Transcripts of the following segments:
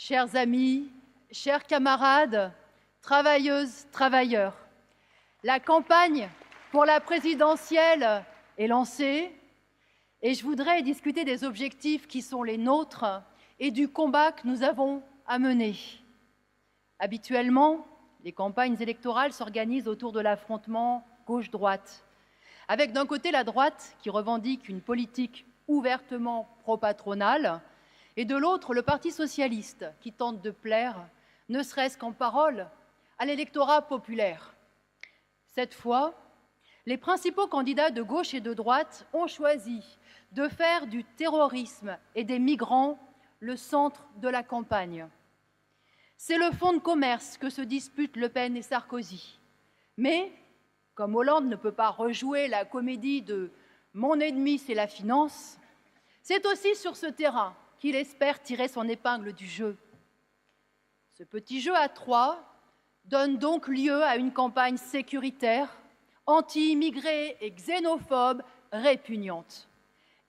Chers amis, chers camarades, travailleuses, travailleurs, la campagne pour la présidentielle est lancée et je voudrais discuter des objectifs qui sont les nôtres et du combat que nous avons à mener. Habituellement, les campagnes électorales s'organisent autour de l'affrontement gauche-droite, avec d'un côté la droite qui revendique une politique ouvertement pro-patronale et de l'autre le Parti socialiste qui tente de plaire, ne serait-ce qu'en parole, à l'électorat populaire. Cette fois, les principaux candidats de gauche et de droite ont choisi de faire du terrorisme et des migrants le centre de la campagne. C'est le fonds de commerce que se disputent Le Pen et Sarkozy. Mais, comme Hollande ne peut pas rejouer la comédie de « mon ennemi, c'est la finance », c'est aussi sur ce terrain qu'il espère tirer son épingle du jeu. Ce petit jeu à trois donne donc lieu à une campagne sécuritaire, anti-immigrée et xénophobe répugnante.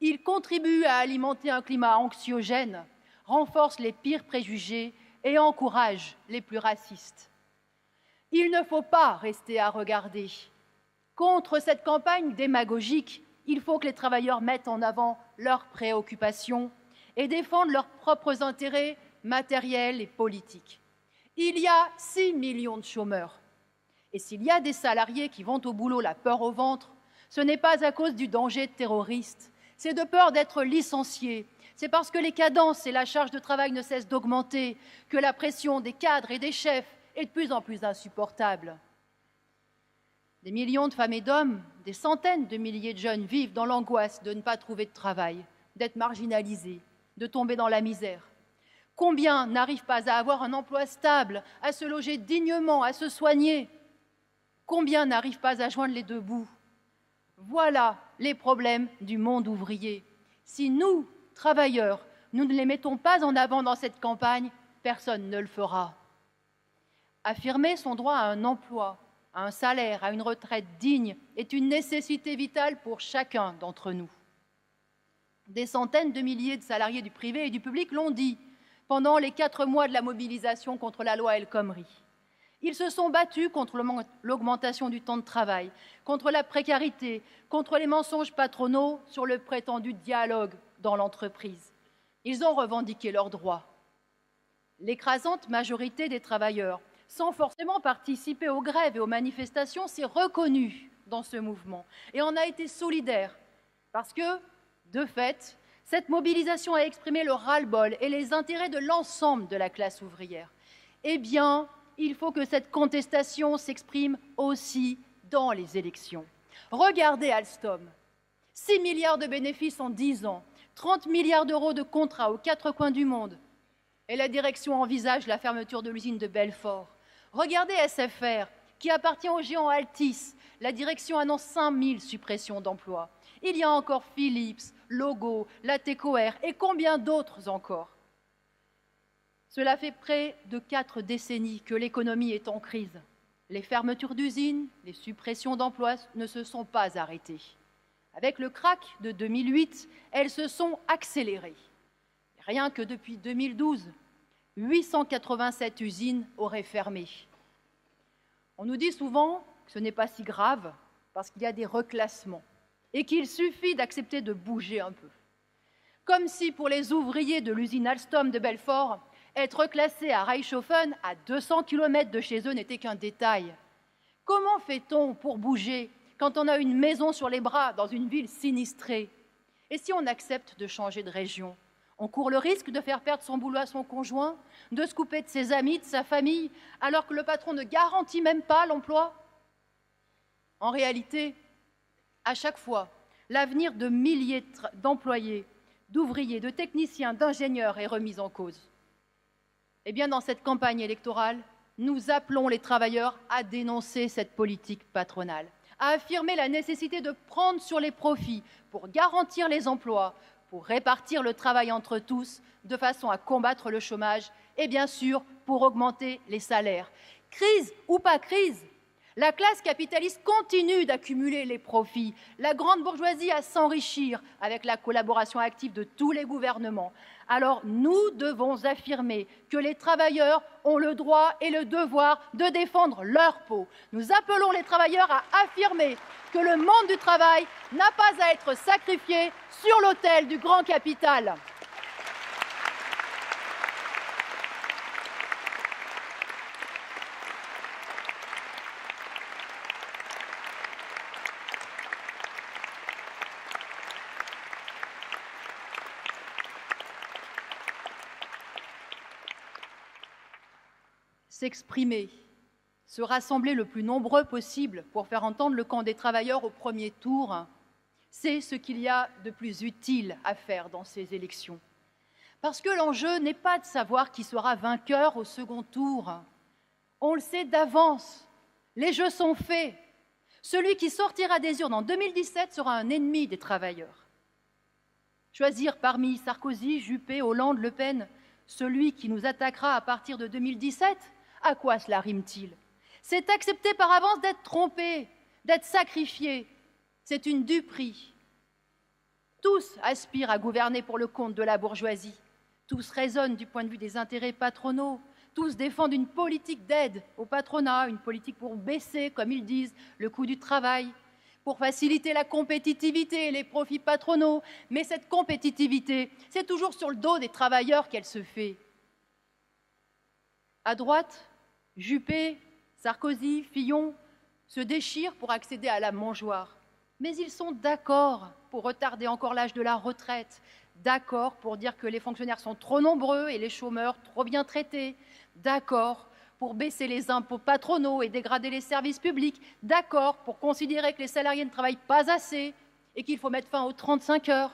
Il contribue à alimenter un climat anxiogène, renforce les pires préjugés et encourage les plus racistes. Il ne faut pas rester à regarder. Contre cette campagne démagogique, il faut que les travailleurs mettent en avant leurs préoccupations et défendent leurs propres intérêts matériels et politiques. Il y a 6 millions de chômeurs. Et s'il y a des salariés qui vont au boulot la peur au ventre, ce n'est pas à cause du danger terroriste, c'est de peur d'être licenciés. C'est parce que les cadences et la charge de travail ne cessent d'augmenter que la pression des cadres et des chefs est de plus en plus insupportable. Des millions de femmes et d'hommes, des centaines de milliers de jeunes vivent dans l'angoisse de ne pas trouver de travail, d'être marginalisés, de tomber dans la misère. Combien n'arrivent pas à avoir un emploi stable, à se loger dignement, à se soigner? Combien n'arrivent pas à joindre les deux bouts? Voilà les problèmes du monde ouvrier. Si nous, travailleurs, nous ne les mettons pas en avant dans cette campagne, personne ne le fera. Affirmer son droit à un emploi, à un salaire, à une retraite digne est une nécessité vitale pour chacun d'entre nous. Des centaines de milliers de salariés du privé et du public l'ont dit pendant les 4 mois de la mobilisation contre la loi El Khomri. Ils se sont battus contre l'augmentation du temps de travail, contre la précarité, contre les mensonges patronaux sur le prétendu dialogue dans l'entreprise. Ils ont revendiqué leurs droits. L'écrasante majorité des travailleurs, sans forcément participer aux grèves et aux manifestations, s'est reconnue dans ce mouvement et en a été solidaire parce que, de fait, cette mobilisation a exprimé le ras-le-bol et les intérêts de l'ensemble de la classe ouvrière. Eh bien, il faut que cette contestation s'exprime aussi dans les élections. Regardez Alstom, 6 milliards de bénéfices en 10 ans, 30 milliards d'euros de contrats aux 4 coins du monde. Et la direction envisage la fermeture de l'usine de Belfort. Regardez SFR, qui appartient au géant Altis. La direction annonce 5000 suppressions d'emplois. Il y a encore Philips, Logo, Latécoère et combien d'autres encore. Cela fait près de 4 décennies que l'économie est en crise. Les fermetures d'usines, les suppressions d'emplois ne se sont pas arrêtées. Avec le krach de 2008, elles se sont accélérées. Rien que depuis 2012, 887 usines auraient fermé. On nous dit souvent que ce n'est pas si grave parce qu'il y a des reclassements et qu'il suffit d'accepter de bouger un peu. Comme si pour les ouvriers de l'usine Alstom de Belfort, être reclassé à Reichshofen, à 200 km de chez eux, n'était qu'un détail. Comment fait-on pour bouger quand on a une maison sur les bras dans une ville sinistrée? Et si on accepte de changer de région? On court le risque de faire perdre son boulot à son conjoint, de se couper de ses amis, de sa famille, alors que le patron ne garantit même pas l'emploi? En réalité, à chaque fois, l'avenir de milliers d'employés, d'ouvriers, de techniciens, d'ingénieurs est remis en cause. Eh bien, dans cette campagne électorale, nous appelons les travailleurs à dénoncer cette politique patronale, à affirmer la nécessité de prendre sur les profits pour garantir les emplois, pour répartir le travail entre tous, de façon à combattre le chômage et bien sûr pour augmenter les salaires. Crise ou pas crise, La classe capitaliste continue d'accumuler les profits, la grande bourgeoisie à s'enrichir avec la collaboration active de tous les gouvernements. Alors nous devons affirmer que les travailleurs ont le droit et le devoir de défendre leur peau. Nous appelons les travailleurs à affirmer que le monde du travail n'a pas à être sacrifié sur l'autel du grand capital. S'exprimer, se rassembler le plus nombreux possible pour faire entendre le camp des travailleurs au premier tour, c'est ce qu'il y a de plus utile à faire dans ces élections. Parce que l'enjeu n'est pas de savoir qui sera vainqueur au second tour. On le sait d'avance, les jeux sont faits. Celui qui sortira des urnes en 2017 sera un ennemi des travailleurs. Choisir parmi Sarkozy, Juppé, Hollande, Le Pen, celui qui nous attaquera à partir de 2017, à quoi cela rime-t-il? C'est accepter par avance d'être trompé, d'être sacrifié. C'est une duperie. Tous aspirent à gouverner pour le compte de la bourgeoisie. Tous raisonnent du point de vue des intérêts patronaux. Tous défendent une politique d'aide au patronat, une politique pour baisser, comme ils disent, le coût du travail, pour faciliter la compétitivité et les profits patronaux. Mais cette compétitivité, c'est toujours sur le dos des travailleurs qu'elle se fait. À droite, Juppé, Sarkozy, Fillon se déchirent pour accéder à la mangeoire. Mais ils sont d'accord pour retarder encore l'âge de la retraite, d'accord pour dire que les fonctionnaires sont trop nombreux et les chômeurs trop bien traités, d'accord pour baisser les impôts patronaux et dégrader les services publics, d'accord pour considérer que les salariés ne travaillent pas assez et qu'il faut mettre fin aux 35 heures.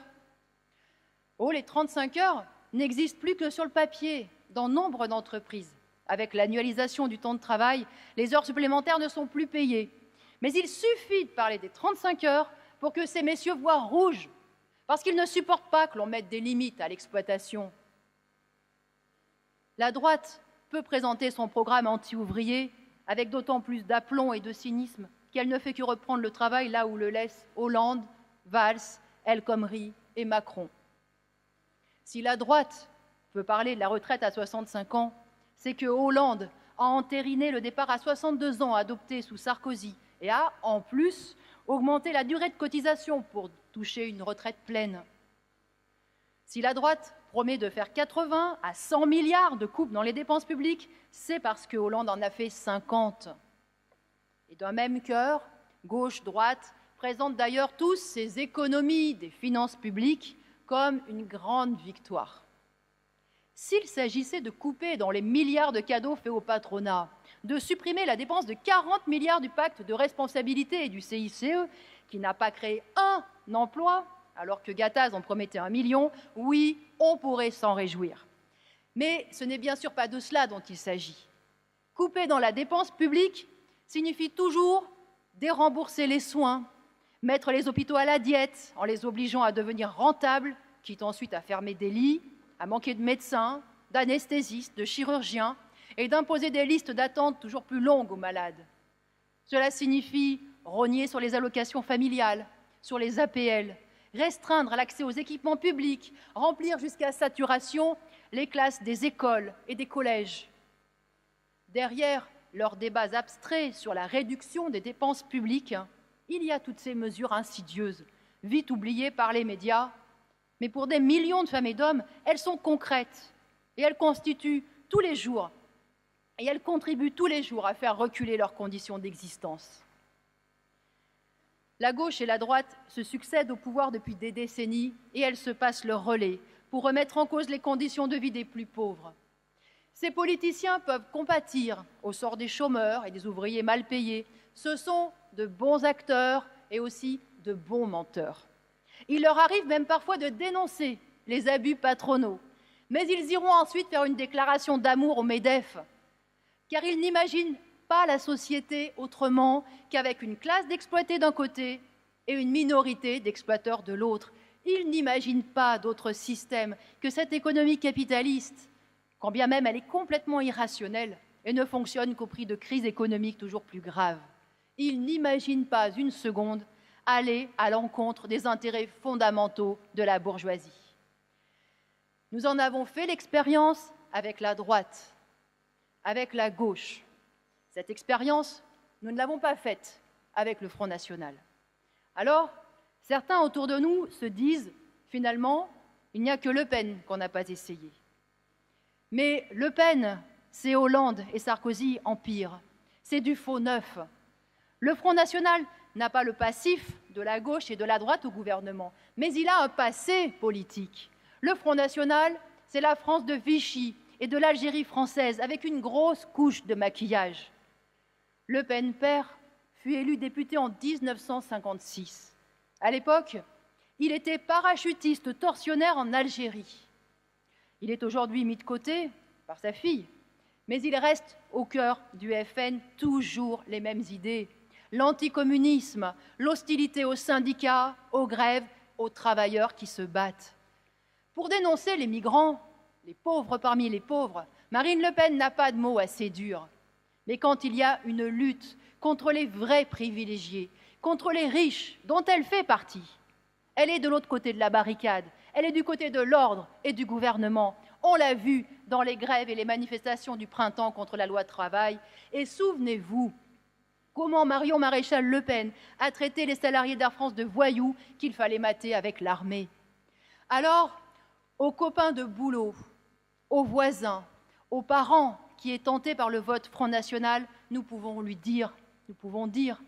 Oh, les 35 heures n'existent plus que sur le papier dans nombre d'entreprises. Avec l'annualisation du temps de travail, les heures supplémentaires ne sont plus payées. Mais il suffit de parler des 35 heures pour que ces messieurs voient rouge, parce qu'ils ne supportent pas que l'on mette des limites à l'exploitation. La droite peut présenter son programme anti-ouvrier avec d'autant plus d'aplomb et de cynisme qu'elle ne fait que reprendre le travail là où le laissent Hollande, Valls, El Khomri et Macron. Si la droite peut parler de la retraite à 65 ans, c'est que Hollande a entériné le départ à 62 ans adopté sous Sarkozy et a, en plus, augmenté la durée de cotisation pour toucher une retraite pleine. Si la droite promet de faire 80 à 100 milliards de coupes dans les dépenses publiques, c'est parce que Hollande en a fait 50. Et d'un même cœur, gauche, droite, présentent d'ailleurs tous ces économies des finances publiques comme une grande victoire. S'il s'agissait de couper dans les milliards de cadeaux faits au patronat, de supprimer la dépense de 40 milliards du pacte de responsabilité et du CICE, qui n'a pas créé un emploi, alors que Gattaz en promettait 1 million, oui, on pourrait s'en réjouir. Mais ce n'est bien sûr pas de cela dont il s'agit. Couper dans la dépense publique signifie toujours dérembourser les soins, mettre les hôpitaux à la diète en les obligeant à devenir rentables, quitte ensuite à fermer des lits, à manquer de médecins, d'anesthésistes, de chirurgiens et d'imposer des listes d'attente toujours plus longues aux malades. Cela signifie rogner sur les allocations familiales, sur les APL, restreindre l'accès aux équipements publics, remplir jusqu'à saturation les classes des écoles et des collèges. Derrière leurs débats abstraits sur la réduction des dépenses publiques, il y a toutes ces mesures insidieuses, vite oubliées par les médias. Mais pour des millions de femmes et d'hommes, elles sont concrètes et elles constituent tous les jours et elles contribuent tous les jours à faire reculer leurs conditions d'existence. La gauche et la droite se succèdent au pouvoir depuis des décennies et elles se passent le relais pour remettre en cause les conditions de vie des plus pauvres. Ces politiciens peuvent compatir au sort des chômeurs et des ouvriers mal payés. Ce sont de bons acteurs et aussi de bons menteurs. Il leur arrive même parfois de dénoncer les abus patronaux, mais ils iront ensuite faire une déclaration d'amour au MEDEF, car ils n'imaginent pas la société autrement qu'avec une classe d'exploités d'un côté et une minorité d'exploiteurs de l'autre. Ils n'imaginent pas d'autre système que cette économie capitaliste, quand bien même elle est complètement irrationnelle et ne fonctionne qu'au prix de crises économiques toujours plus graves. Ils n'imaginent pas une seconde aller à l'encontre des intérêts fondamentaux de la bourgeoisie. Nous en avons fait l'expérience avec la droite, avec la gauche. Cette expérience, nous ne l'avons pas faite avec le Front National. Alors, certains autour de nous se disent, finalement, il n'y a que Le Pen qu'on n'a pas essayé. Mais Le Pen, c'est Hollande et Sarkozy en pire. C'est du faux neuf. Le Front National n'a pas le passif de la gauche et de la droite au gouvernement, mais il a un passé politique. Le Front National, c'est la France de Vichy et de l'Algérie française, avec une grosse couche de maquillage. Le Pen père fut élu député en 1956. À l'époque, il était parachutiste tortionnaire en Algérie. Il est aujourd'hui mis de côté par sa fille, mais il reste au cœur du FN toujours les mêmes idées. L'anticommunisme, l'hostilité aux syndicats, aux grèves, aux travailleurs qui se battent. Pour dénoncer les migrants, les pauvres parmi les pauvres, Marine Le Pen n'a pas de mots assez durs. Mais quand il y a une lutte contre les vrais privilégiés, contre les riches dont elle fait partie, elle est de l'autre côté de la barricade, elle est du côté de l'ordre et du gouvernement. On l'a vu dans les grèves et les manifestations du printemps contre la loi travail. Et souvenez-vous comment Marion Maréchal Le Pen a traité les salariés d'Air France de voyous qu'il fallait mater avec l'armée. Alors, aux copains de boulot, aux voisins, aux parents qui est tenté par le vote Front National, nous pouvons dire,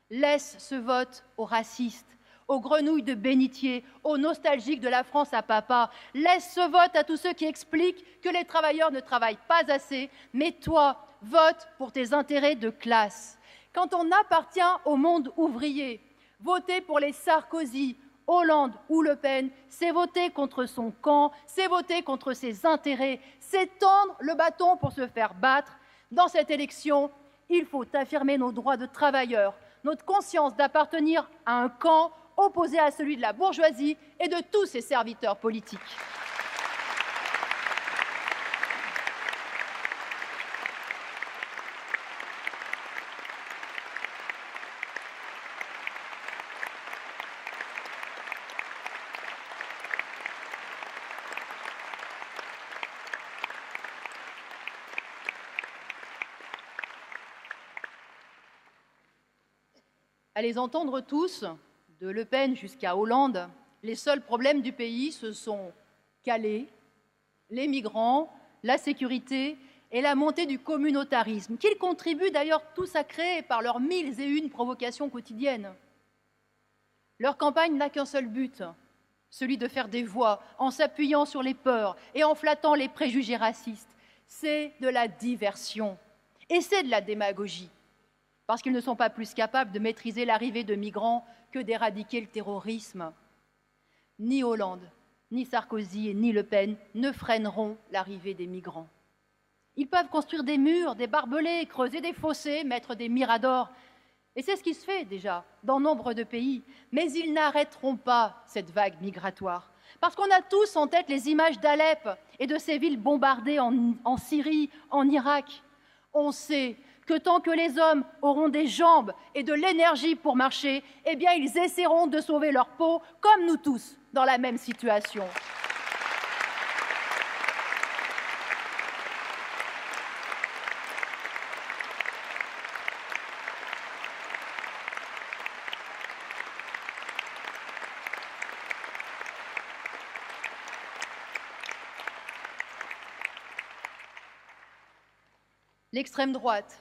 laisse ce vote aux racistes, aux grenouilles de bénitier, aux nostalgiques de la France à papa. Laisse ce vote à tous ceux qui expliquent que les travailleurs ne travaillent pas assez, mais toi, vote pour tes intérêts de classe. Quand on appartient au monde ouvrier, voter pour les Sarkozy, Hollande ou Le Pen, c'est voter contre son camp, c'est voter contre ses intérêts, c'est tendre le bâton pour se faire battre. Dans cette élection, il faut affirmer nos droits de travailleurs, notre conscience d'appartenir à un camp opposé à celui de la bourgeoisie et de tous ses serviteurs politiques. À les entendre tous, de Le Pen jusqu'à Hollande, les seuls problèmes du pays, ce sont Calais, les migrants, la sécurité et la montée du communautarisme, qu'ils contribuent d'ailleurs tous à créer par leurs 1001 provocations quotidiennes. Leur campagne n'a qu'un seul but, celui de faire des voix en s'appuyant sur les peurs et en flattant les préjugés racistes. C'est de la diversion et c'est de la démagogie, parce qu'ils ne sont pas plus capables de maîtriser l'arrivée de migrants que d'éradiquer le terrorisme. Ni Hollande, ni Sarkozy, ni Le Pen ne freineront l'arrivée des migrants. Ils peuvent construire des murs, des barbelés, creuser des fossés, mettre des miradors. Et c'est ce qui se fait déjà dans nombre de pays. Mais ils n'arrêteront pas cette vague migratoire. Parce qu'on a tous en tête les images d'Alep et de ces villes bombardées en Syrie, en Irak. On sait que tant que les hommes auront des jambes et de l'énergie pour marcher, eh bien, ils essaieront de sauver leur peau, comme nous tous, dans la même situation. L'extrême droite,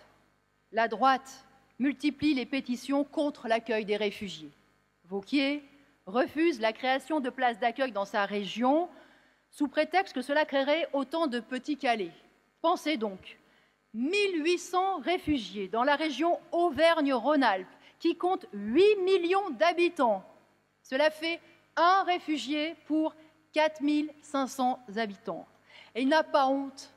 la droite, multiplie les pétitions contre l'accueil des réfugiés. Wauquiez refuse la création de places d'accueil dans sa région sous prétexte que cela créerait autant de petits Calais. Pensez donc, 1800 réfugiés dans la région Auvergne-Rhône-Alpes qui compte 8 millions d'habitants. Cela fait un réfugié pour 4500 habitants. Et il n'a pas honte.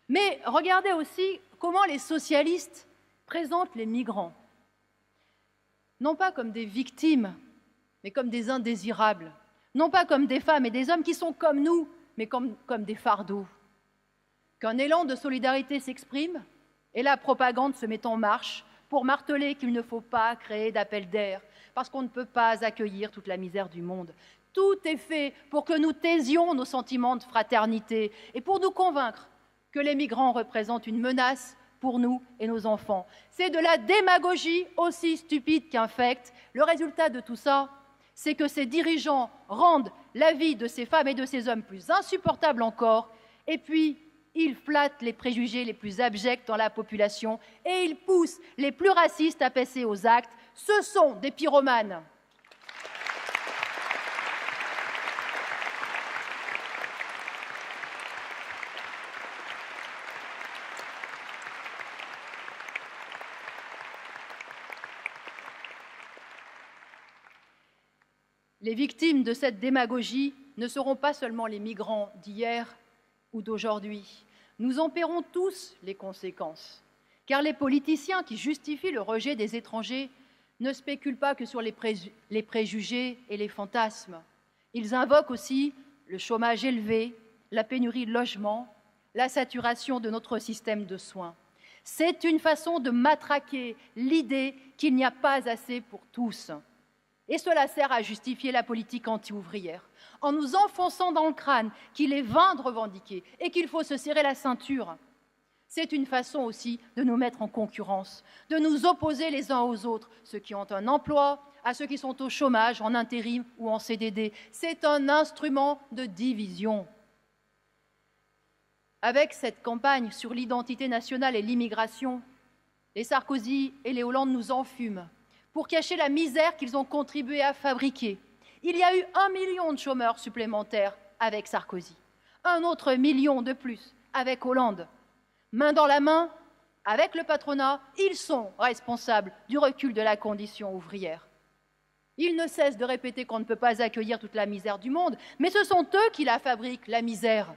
Mais regardez aussi comment les socialistes présentent les migrants. Non pas comme des victimes, mais comme des indésirables. Non pas comme des femmes et des hommes qui sont comme nous, mais comme des fardeaux. Qu'un élan de solidarité s'exprime et la propagande se met en marche pour marteler qu'il ne faut pas créer d'appel d'air, parce qu'on ne peut pas accueillir toute la misère du monde. Tout est fait pour que nous taisions nos sentiments de fraternité et pour nous convaincre que les migrants représentent une menace pour nous et nos enfants. C'est de la démagogie aussi stupide qu'infecte. Le résultat de tout ça, c'est que ces dirigeants rendent la vie de ces femmes et de ces hommes plus insupportable encore, et puis ils flattent les préjugés les plus abjects dans la population et ils poussent les plus racistes à passer aux actes. Ce sont des pyromanes. Les victimes de cette démagogie ne seront pas seulement les migrants d'hier ou d'aujourd'hui. Nous en paierons tous les conséquences, car les politiciens qui justifient le rejet des étrangers ne spéculent pas que sur les préjugés et les fantasmes. Ils invoquent aussi le chômage élevé, la pénurie de logements, la saturation de notre système de soins. C'est une façon de matraquer l'idée qu'il n'y a pas assez pour tous. Et cela sert à justifier la politique anti-ouvrière, en nous enfonçant dans le crâne qu'il est vain de revendiquer et qu'il faut se serrer la ceinture. C'est une façon aussi de nous mettre en concurrence, de nous opposer les uns aux autres, ceux qui ont un emploi à ceux qui sont au chômage, en intérim ou en CDD. C'est un instrument de division. Avec cette campagne sur l'identité nationale et l'immigration, les Sarkozy et les Hollande nous enfument pour cacher la misère qu'ils ont contribué à fabriquer. Il y a eu 1 million de chômeurs supplémentaires avec Sarkozy, un autre million de plus avec Hollande. Main dans la main, avec le patronat, ils sont responsables du recul de la condition ouvrière. Ils ne cessent de répéter qu'on ne peut pas accueillir toute la misère du monde, mais ce sont eux qui la fabriquent, la misère,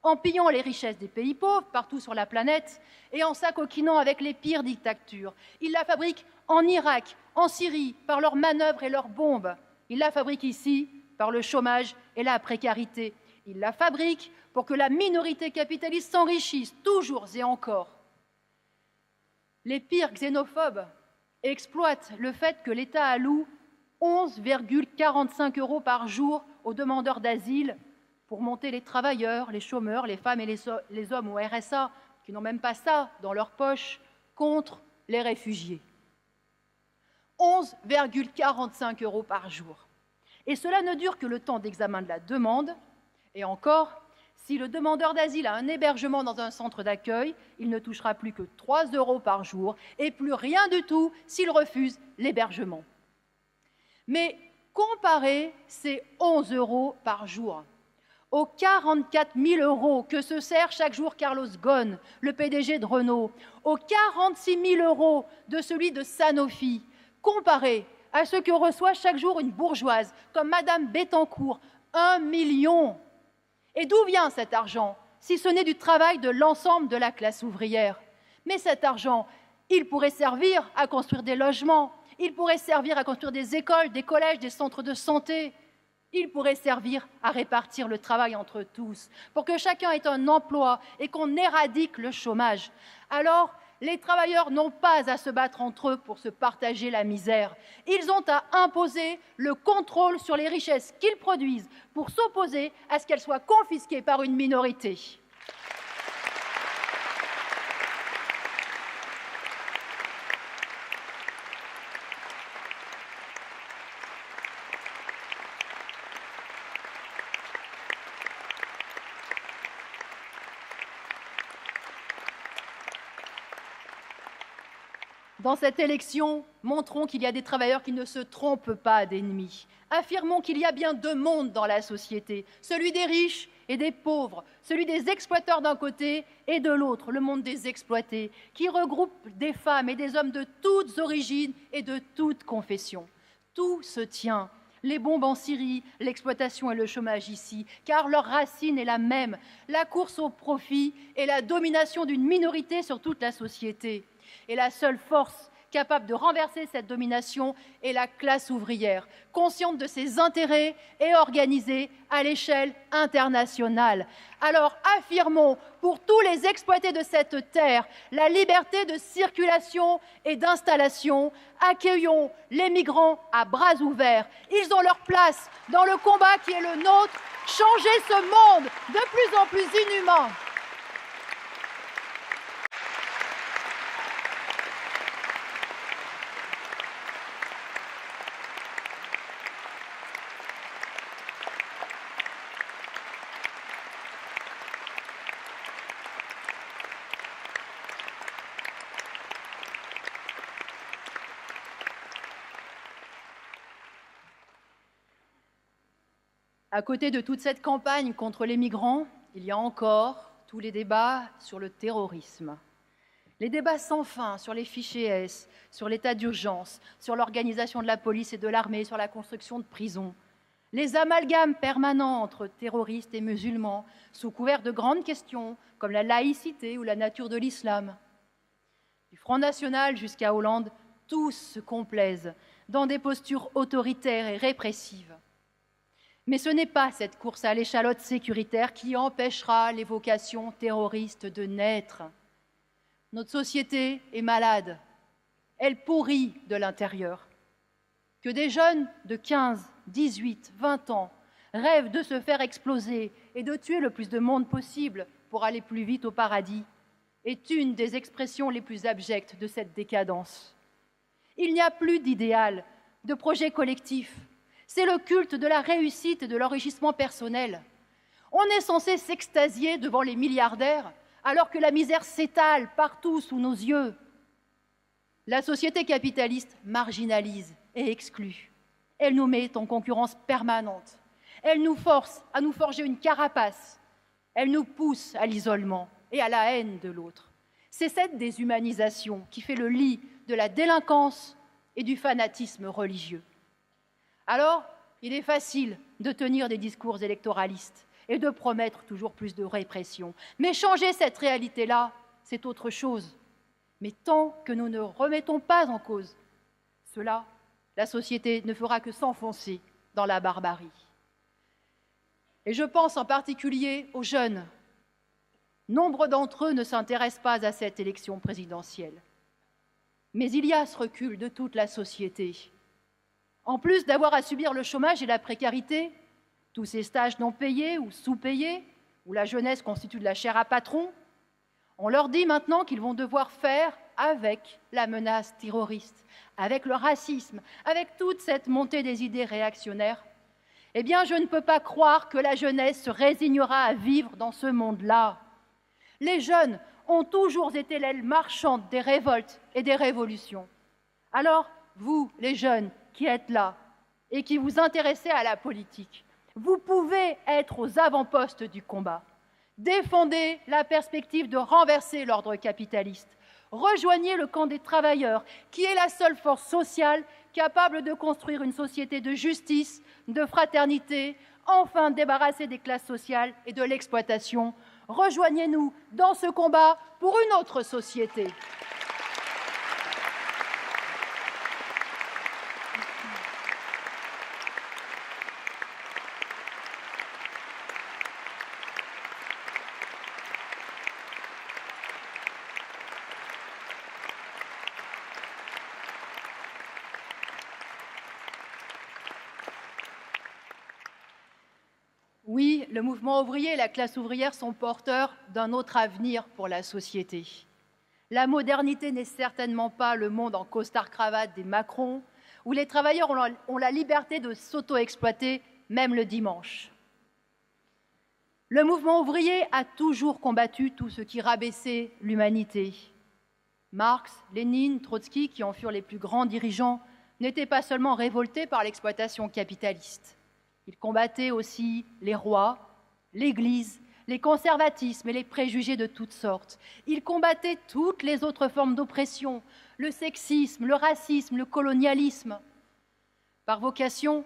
en pillant les richesses des pays pauvres partout sur la planète et en s'acoquinant avec les pires dictatures. Ils la fabriquent en Irak, en Syrie, par leurs manœuvres et leurs bombes. Ils la fabriquent ici par le chômage et la précarité. Ils la fabriquent pour que la minorité capitaliste s'enrichisse toujours et encore. Les pires xénophobes exploitent le fait que l'État alloue 11,45 € par jour aux demandeurs d'asile pour monter les travailleurs, les chômeurs, les femmes et les hommes au RSA, qui n'ont même pas ça dans leur poche, contre les réfugiés. 11,45 € par jour. Et cela ne dure que le temps d'examen de la demande. Et encore, si le demandeur d'asile a un hébergement dans un centre d'accueil, il ne touchera plus que 3 € par jour et plus rien du tout s'il refuse l'hébergement. Mais comparez ces 11 € par jour aux 44 000 € que se sert chaque jour Carlos Ghosn, le PDG de Renault, aux 46 000 € de celui de Sanofi, comparé à ce que reçoit chaque jour une bourgeoise comme Madame Bettencourt, 1 million. Et d'où vient cet argent, si ce n'est du travail de l'ensemble de la classe ouvrière? Mais cet argent, il pourrait servir à construire des logements, il pourrait servir à construire des écoles, des collèges, des centres de santé. Il pourrait servir à répartir le travail entre tous, pour que chacun ait un emploi et qu'on éradique le chômage. Alors, les travailleurs n'ont pas à se battre entre eux pour se partager la misère. Ils ont à imposer le contrôle sur les richesses qu'ils produisent pour s'opposer à ce qu'elles soient confisquées par une minorité. Dans cette élection, montrons qu'il y a des travailleurs qui ne se trompent pas d'ennemis. Affirmons qu'il y a bien deux mondes dans la société, celui des riches et des pauvres, celui des exploiteurs d'un côté et de l'autre, le monde des exploités, qui regroupe des femmes et des hommes de toutes origines et de toutes confessions. Tout se tient. Les bombes en Syrie, l'exploitation et le chômage ici, car leur racine est la même, la course au profit et la domination d'une minorité sur toute la société. Et la seule force capable de renverser cette domination est la classe ouvrière, consciente de ses intérêts et organisée à l'échelle internationale. Alors affirmons pour tous les exploités de cette terre la liberté de circulation et d'installation. Accueillons les migrants à bras ouverts. Ils ont leur place dans le combat qui est le nôtre. Changer ce monde de plus en plus inhumain. À côté de toute cette campagne contre les migrants, il y a encore tous les débats sur le terrorisme. Les débats sans fin sur les fichiers S, sur l'état d'urgence, sur l'organisation de la police et de l'armée, sur la construction de prisons. Les amalgames permanents entre terroristes et musulmans, sous couvert de grandes questions comme la laïcité ou la nature de l'islam. Du Front National jusqu'à Hollande, tous se complaisent dans des postures autoritaires et répressives. Mais ce n'est pas cette course à l'échalote sécuritaire qui empêchera les vocations terroristes de naître. Notre société est malade, elle pourrit de l'intérieur. Que des jeunes de 15, 18, 20 ans rêvent de se faire exploser et de tuer le plus de monde possible pour aller plus vite au paradis est une des expressions les plus abjectes de cette décadence. Il n'y a plus d'idéal, de projet collectif. C'est le culte de la réussite et de l'enrichissement personnel. On est censé s'extasier devant les milliardaires alors que la misère s'étale partout sous nos yeux. La société capitaliste marginalise et exclut. Elle nous met en concurrence permanente. Elle nous force à nous forger une carapace. Elle nous pousse à l'isolement et à la haine de l'autre. C'est cette déshumanisation qui fait le lit de la délinquance et du fanatisme religieux. Alors, il est facile de tenir des discours électoralistes et de promettre toujours plus de répression. Mais changer cette réalité-là, c'est autre chose. Mais tant que nous ne remettons pas en cause cela, la société ne fera que s'enfoncer dans la barbarie. Et je pense en particulier aux jeunes. Nombre d'entre eux ne s'intéressent pas à cette élection présidentielle. Mais il y a ce recul de toute la société. En plus d'avoir à subir le chômage et la précarité, tous ces stages non payés ou sous-payés, où la jeunesse constitue de la chair à patron, on leur dit maintenant qu'ils vont devoir faire avec la menace terroriste, avec le racisme, avec toute cette montée des idées réactionnaires. Eh bien, je ne peux pas croire que la jeunesse se résignera à vivre dans ce monde-là. Les jeunes ont toujours été l'aile marchande des révoltes et des révolutions. Alors, vous, les jeunes, qui êtes là et qui vous intéressez à la politique, vous pouvez être aux avant-postes du combat. Défendez la perspective de renverser l'ordre capitaliste. Rejoignez le camp des travailleurs, qui est la seule force sociale capable de construire une société de justice, de fraternité, enfin débarrassée des classes sociales et de l'exploitation. Rejoignez-nous dans ce combat pour une autre société. Oui, le mouvement ouvrier et la classe ouvrière sont porteurs d'un autre avenir pour la société. La modernité n'est certainement pas le monde en costard-cravate des Macron, où les travailleurs ont la liberté de s'auto-exploiter, même le dimanche. Le mouvement ouvrier a toujours combattu tout ce qui rabaissait l'humanité. Marx, Lénine, Trotsky, qui en furent les plus grands dirigeants, n'étaient pas seulement révoltés par l'exploitation capitaliste. Ils combattaient aussi les rois, l'Église, les conservatismes et les préjugés de toutes sortes. Ils combattaient toutes les autres formes d'oppression, le sexisme, le racisme, le colonialisme. Par vocation,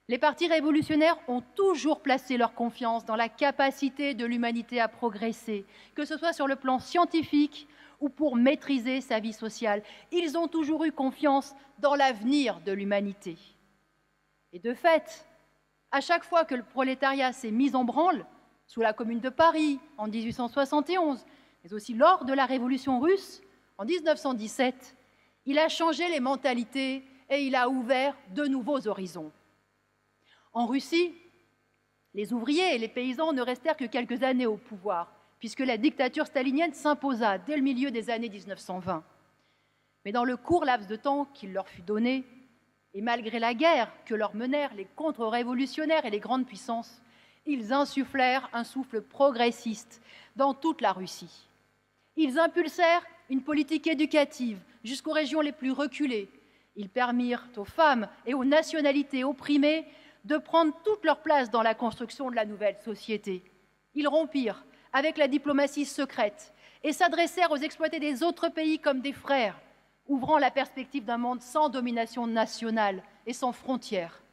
Les partis révolutionnaires ont toujours placé leur confiance dans la capacité de l'humanité à progresser, que ce soit sur le plan scientifique ou pour maîtriser sa vie sociale. Ils ont toujours eu confiance dans l'avenir de l'humanité. Et de fait, à chaque fois que le prolétariat s'est mis en branle, sous la Commune de Paris en 1871, mais aussi lors de la Révolution russe en 1917, il a changé les mentalités et il a ouvert de nouveaux horizons. En Russie, les ouvriers et les paysans ne restèrent que quelques années au pouvoir, puisque la dictature stalinienne s'imposa dès le milieu des années 1920. Mais dans le court laps de temps qu'il leur fut donné, et malgré la guerre que leur menèrent les contre-révolutionnaires et les grandes puissances, ils insufflèrent un souffle progressiste dans toute la Russie. Ils impulsèrent une politique éducative jusqu'aux régions les plus reculées. Ils permirent aux femmes et aux nationalités opprimées de prendre toute leur place dans la construction de la nouvelle société. Ils rompirent avec la diplomatie secrète et s'adressèrent aux exploités des autres pays comme des frères, ouvrant la perspective d'un monde sans domination nationale et sans frontières.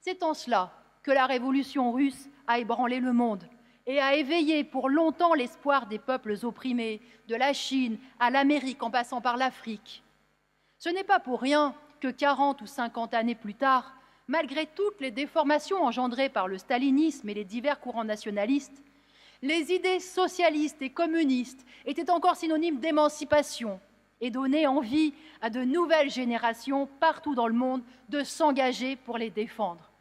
C'est en cela que la révolution russe a ébranlé le monde et a éveillé pour longtemps l'espoir des peuples opprimés, de la Chine à l'Amérique en passant par l'Afrique. Ce n'est pas pour rien que 40 ou 50 années plus tard, malgré toutes les déformations engendrées par le stalinisme et les divers courants nationalistes, les idées socialistes et communistes étaient encore synonymes d'émancipation et donnaient envie à de nouvelles générations partout dans le monde de s'engager pour les défendre.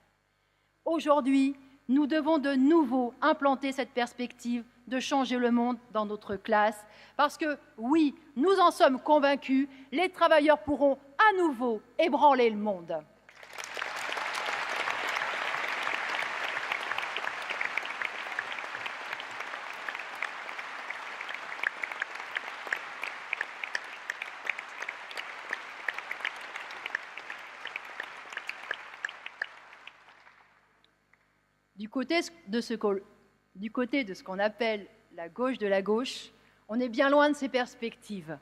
Aujourd'hui, nous devons de nouveau implanter cette perspective de changer le monde dans notre classe, parce que, oui, nous en sommes convaincus, les travailleurs pourront à nouveau ébranler le monde. Du côté de ce qu'on appelle la gauche de la gauche, on est bien loin de ces perspectives,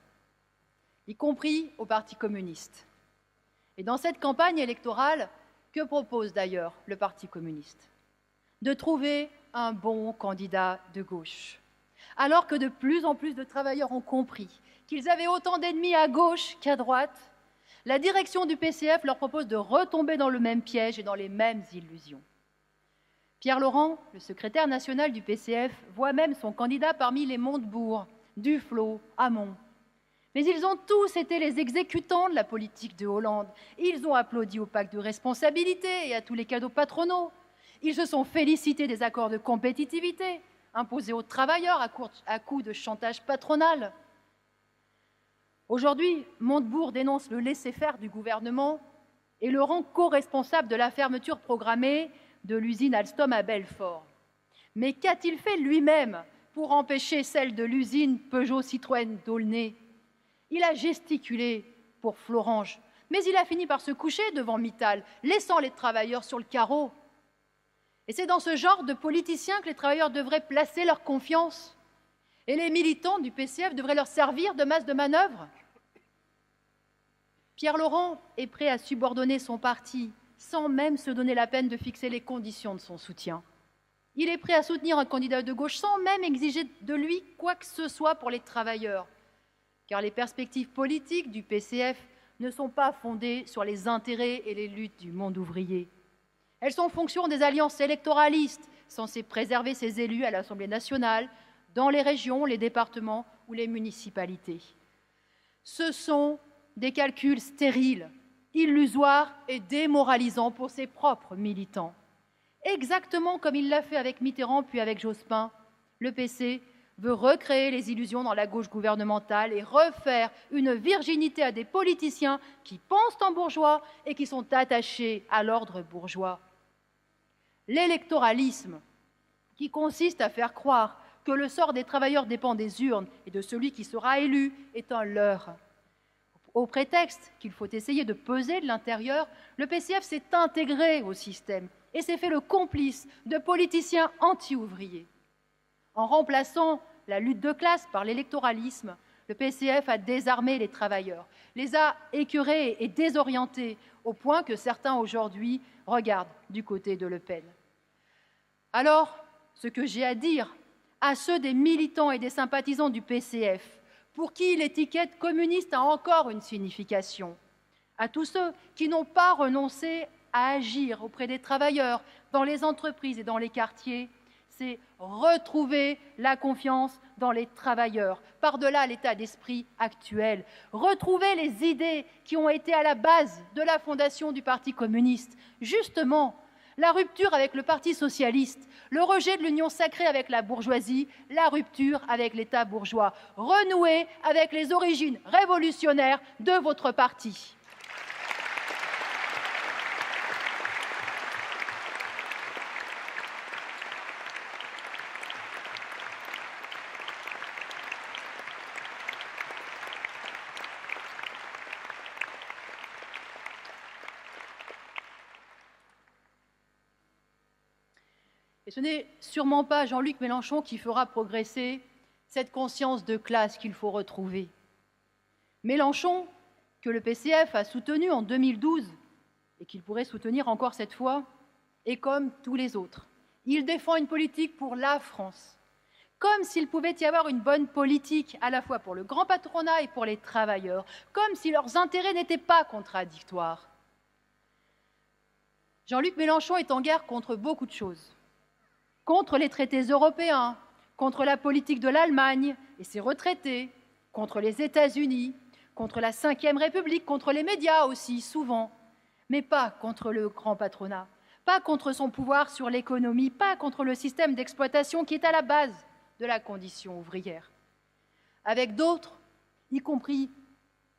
y compris au Parti communiste. Et dans cette campagne électorale, que propose d'ailleurs le Parti communiste? De trouver un bon candidat de gauche. Alors que de plus en plus de travailleurs ont compris qu'ils avaient autant d'ennemis à gauche qu'à droite, la direction du PCF leur propose de retomber dans le même piège et dans les mêmes illusions. Pierre Laurent, le secrétaire national du PCF, voit même son candidat parmi les Montebourg, Duflot, Hamon. Mais ils ont tous été les exécutants de la politique de Hollande. Ils ont applaudi au pacte de responsabilité et à tous les cadeaux patronaux. Ils se sont félicités des accords de compétitivité imposés aux travailleurs à coup de chantage patronal. Aujourd'hui, Montebourg dénonce le laisser-faire du gouvernement et le rend co-responsable de la fermeture programmée de l'usine Alstom à Belfort. Mais qu'a-t-il fait lui-même pour empêcher celle de l'usine Peugeot-Citroën d'Aulnay? Il a gesticulé pour Florange, mais il a fini par se coucher devant Mittal, laissant les travailleurs sur le carreau. Et c'est dans ce genre de politiciens que les travailleurs devraient placer leur confiance. Et les militants du PCF devraient leur servir de masse de manœuvre. Pierre Laurent est prêt à subordonner son parti sans même se donner la peine de fixer les conditions de son soutien. Il est prêt à soutenir un candidat de gauche sans même exiger de lui quoi que ce soit pour les travailleurs, car les perspectives politiques du PCF ne sont pas fondées sur les intérêts et les luttes du monde ouvrier. Elles sont en fonction des alliances électoralistes censées préserver ses élus à l'Assemblée nationale, dans les régions, les départements ou les municipalités. Ce sont des calculs stériles, illusoires et démoralisants pour ses propres militants. Exactement comme il l'a fait avec Mitterrand puis avec Jospin, le PC veut recréer les illusions dans la gauche gouvernementale et refaire une virginité à des politiciens qui pensent en bourgeois et qui sont attachés à l'ordre bourgeois. L'électoralisme, qui consiste à faire croire que le sort des travailleurs dépend des urnes et de celui qui sera élu, est un leurre. Au prétexte qu'il faut essayer de peser de l'intérieur, le PCF s'est intégré au système et s'est fait le complice de politiciens anti-ouvriers. En remplaçant la lutte de classe par l'électoralisme, le PCF a désarmé les travailleurs, les a écœurés et désorientés, au point que certains aujourd'hui regardent du côté de Le Pen. Alors, ce que j'ai à dire à ceux des militants et des sympathisants du PCF, pour qui l'étiquette communiste a encore une signification, à tous ceux qui n'ont pas renoncé à agir auprès des travailleurs, dans les entreprises et dans les quartiers, c'est retrouver la confiance dans les travailleurs, par-delà l'état d'esprit actuel, retrouver les idées qui ont été à la base de la fondation du Parti communiste, justement la rupture avec le Parti socialiste, le rejet de l'union sacrée avec la bourgeoisie, la rupture avec l'État bourgeois, renouer avec les origines révolutionnaires de votre parti. Et ce n'est sûrement pas Jean-Luc Mélenchon qui fera progresser cette conscience de classe qu'il faut retrouver. Mélenchon, que le PCF a soutenu en 2012 et qu'il pourrait soutenir encore cette fois, est comme tous les autres. Il défend une politique pour la France, comme s'il pouvait y avoir une bonne politique à la fois pour le grand patronat et pour les travailleurs, comme si leurs intérêts n'étaient pas contradictoires. Jean-Luc Mélenchon est en guerre contre beaucoup de choses. Contre les traités européens, contre la politique de l'Allemagne et ses retraités, contre les États-Unis, contre la Ve République, contre les médias aussi, souvent, mais pas contre le grand patronat, pas contre son pouvoir sur l'économie, pas contre le système d'exploitation qui est à la base de la condition ouvrière. Avec d'autres, y compris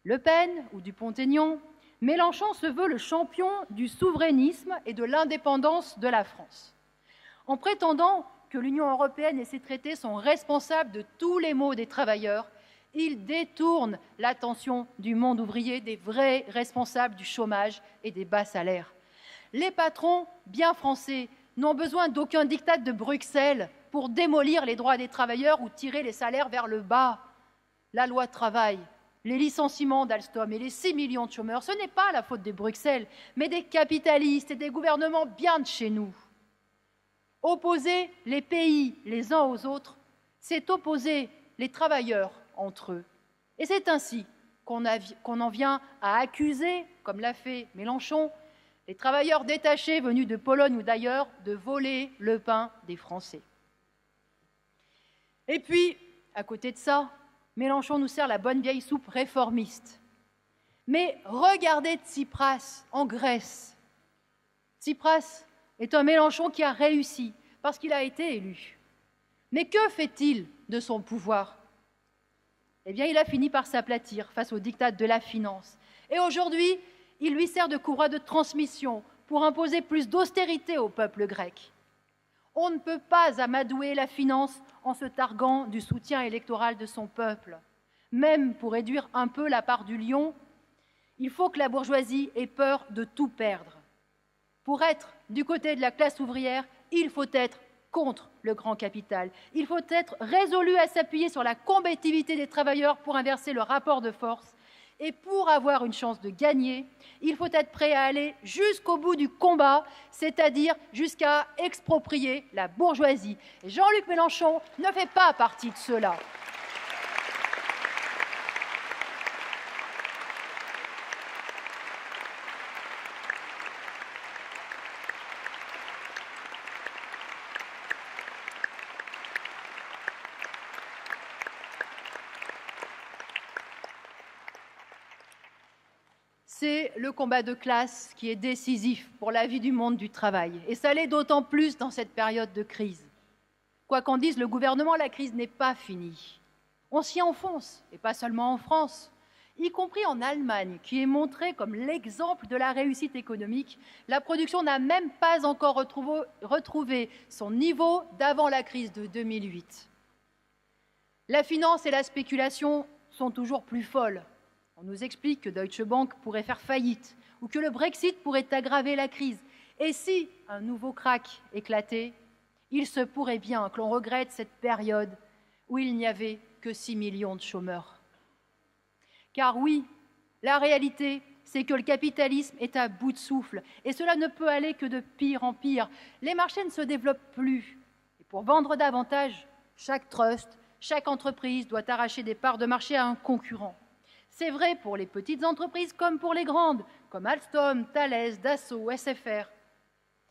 Le Pen ou Dupont-Aignan, Mélenchon se veut le champion du souverainisme et de l'indépendance de la France. En prétendant que l'Union européenne et ses traités sont responsables de tous les maux des travailleurs, il détourne l'attention du monde ouvrier des vrais responsables du chômage et des bas salaires. Les patrons, bien français, n'ont besoin d'aucun diktat de Bruxelles pour démolir les droits des travailleurs ou tirer les salaires vers le bas. La loi travail, les licenciements d'Alstom et les 6 millions de chômeurs, ce n'est pas la faute de Bruxelles, mais des capitalistes et des gouvernements bien de chez nous. Opposer les pays les uns aux autres, c'est opposer les travailleurs entre eux. Et c'est ainsi qu'on en vient à accuser, comme l'a fait Mélenchon, les travailleurs détachés venus de Pologne ou d'ailleurs de voler le pain des Français. Et puis, à côté de ça, Mélenchon nous sert la bonne vieille soupe réformiste. Mais regardez Tsipras en Grèce. Tsipras est un Mélenchon qui a réussi parce qu'il a été élu. Mais que fait-il de son pouvoir? Eh bien, il a fini par s'aplatir face aux diktats de la finance. Et aujourd'hui, il lui sert de courroie de transmission pour imposer plus d'austérité au peuple grec. On ne peut pas amadouer la finance en se targuant du soutien électoral de son peuple. Même pour réduire un peu la part du lion, il faut que la bourgeoisie ait peur de tout perdre. Pour être du côté de la classe ouvrière, il faut être contre le grand capital. Il faut être résolu à s'appuyer sur la combativité des travailleurs pour inverser le rapport de force. Et pour avoir une chance de gagner, il faut être prêt à aller jusqu'au bout du combat, c'est-à-dire jusqu'à exproprier la bourgeoisie. Et Jean-Luc Mélenchon ne fait pas partie de ceux-là. C'est le combat de classe qui est décisif pour la vie du monde du travail. Et ça l'est d'autant plus dans cette période de crise. Quoi qu'en dise le gouvernement, la crise n'est pas finie. On s'y enfonce, et pas seulement en France, y compris en Allemagne, qui est montrée comme l'exemple de la réussite économique. La production n'a même pas encore retrouvé son niveau d'avant la crise de 2008. La finance et la spéculation sont toujours plus folles. On nous explique que Deutsche Bank pourrait faire faillite ou que le Brexit pourrait aggraver la crise. Et si un nouveau krach éclatait, il se pourrait bien que l'on regrette cette période où il n'y avait que 6 millions de chômeurs. Car oui, la réalité, c'est que le capitalisme est à bout de souffle et cela ne peut aller que de pire en pire. Les marchés ne se développent plus. Et pour vendre davantage, chaque trust, chaque entreprise doit arracher des parts de marché à un concurrent. C'est vrai pour les petites entreprises comme pour les grandes, comme Alstom, Thales, Dassault, SFR.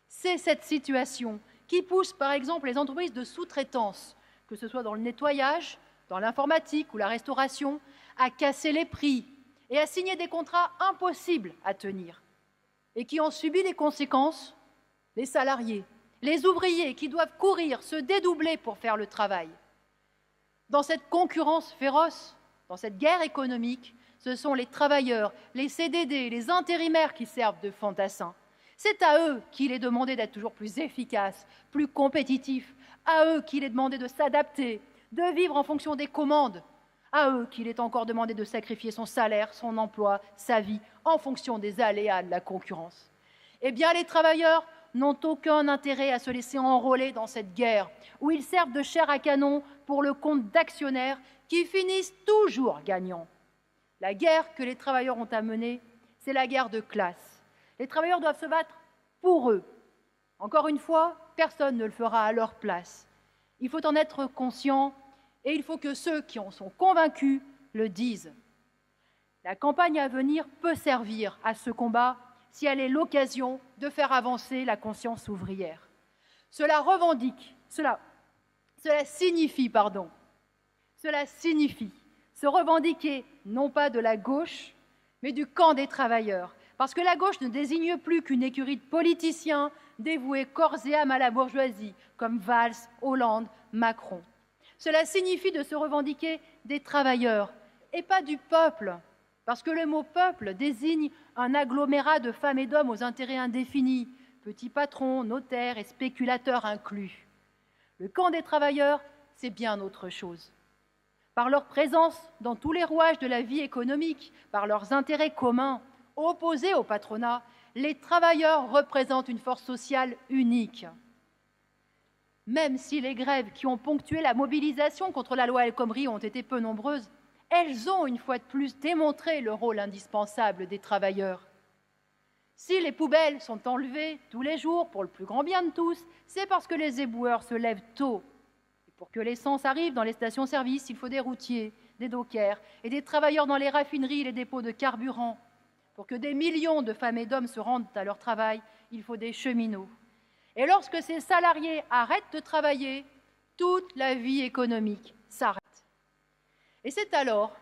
C'est cette situation qui pousse par exemple les entreprises de sous-traitance, que ce soit dans le nettoyage, dans l'informatique ou la restauration, à casser les prix et à signer des contrats impossibles à tenir. Et qui ont subi les conséquences? Les salariés, les ouvriers qui doivent courir, se dédoubler pour faire le travail. Dans cette concurrence féroce, dans cette guerre économique, ce sont les travailleurs, les CDD, les intérimaires qui servent de fantassins. C'est à eux qu'il est demandé d'être toujours plus efficaces, plus compétitifs, à eux qu'il est demandé de s'adapter, de vivre en fonction des commandes, à eux qu'il est encore demandé de sacrifier son salaire, son emploi, sa vie, en fonction des aléas de la concurrence. Eh bien, les travailleurs n'ont aucun intérêt à se laisser enrôler dans cette guerre, où ils servent de chair à canon pour le compte d'actionnaires qui finissent toujours gagnants. La guerre que les travailleurs ont à mener, c'est la guerre de classe. Les travailleurs doivent se battre pour eux. Encore une fois, personne ne le fera à leur place. Il faut en être conscient et il faut que ceux qui en sont convaincus le disent. La campagne à venir peut servir à ce combat si elle est l'occasion de faire avancer la conscience ouvrière. Cela signifie se revendiquer non pas de la gauche, mais du camp des travailleurs. Parce que la gauche ne désigne plus qu'une écurie de politiciens dévoués corps et âme à la bourgeoisie, comme Valls, Hollande, Macron. Cela signifie de se revendiquer des travailleurs et pas du peuple, parce que le mot peuple désigne un agglomérat de femmes et d'hommes aux intérêts indéfinis, petits patrons, notaires et spéculateurs inclus. Le camp des travailleurs, c'est bien autre chose. Par leur présence dans tous les rouages de la vie économique, par leurs intérêts communs, opposés au patronat, les travailleurs représentent une force sociale unique. Même si les grèves qui ont ponctué la mobilisation contre la loi El Khomri ont été peu nombreuses, elles ont une fois de plus démontré le rôle indispensable des travailleurs. Si les poubelles sont enlevées tous les jours pour le plus grand bien de tous, c'est parce que les éboueurs se lèvent tôt. Et pour que l'essence arrive dans les stations-service, il faut des routiers, des dockers et des travailleurs dans les raffineries et les dépôts de carburant. Pour que des millions de femmes et d'hommes se rendent à leur travail, il faut des cheminots. Et lorsque ces salariés arrêtent de travailler, toute la vie économique s'arrête. Et c'est alors